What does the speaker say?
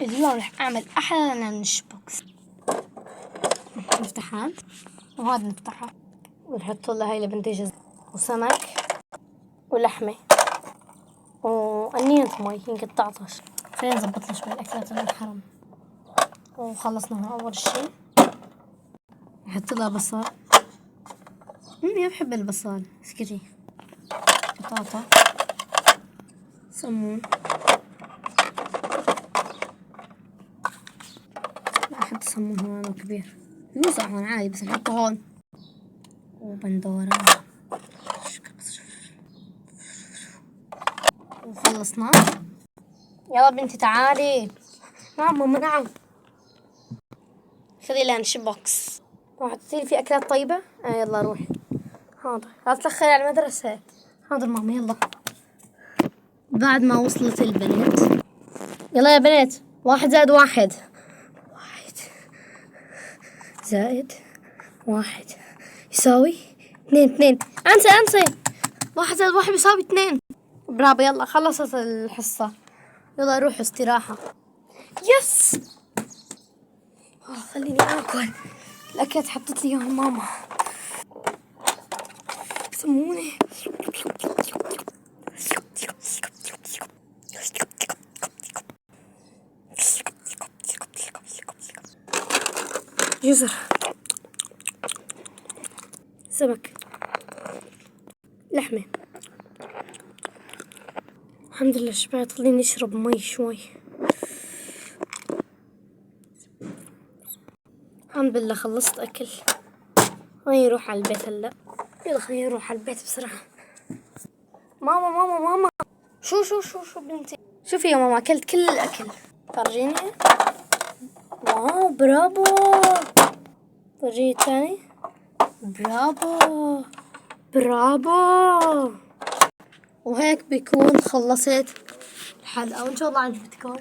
اليوم رح أعمل أحلى لانش بوكس. نفتحها وهذا نفتحها ونحط لها هاي البندجة وسمك ولحمة وقنينة مي يمكن تعطش. خلينا نظبط لها شوي الأكلات المحرم. وخلصنا أول شي نحط لها بصل. ما بحب البصل. اسكتي. بطاطا سمون. أحط سمون هون كبير يوسع هون عادي بس نحطه هون. وبندورة وخلصنا. يلا بنتي تعالي. نعم ماما نعم. خذي لانش بوكس. وحطيتي في أكلات طيبة. يلا روحي. حاضر لا تتأخري على المدرسة. حاضر ماما يلا. بعد ما وصلت البنت يلا يا بنت 1 زائد 1 زائد 1 يساوي 2. انسى 1 زائد 1 يساوي 2. برافو يلا خلصت الحصة. يلا روح استراحة. يس. خليني اكل الاكلات حطت لي اياها ماما. سموني. جزر سمك لحمة. الحمد لله شبعت. خليني اشرب مي شوي. الحمد لله خلصت اكل. خليني اروح على البيت هلا. يلا خليني اروح على البيت بسرعة. ماما شو بنتي. شوفي يا ماما اكلت كل الاكل. فرجيني. واو برافو. فرجيني الثاني. برافو. وهيك بيكون خلصت الحلقة وإن شاء الله عجبتكم.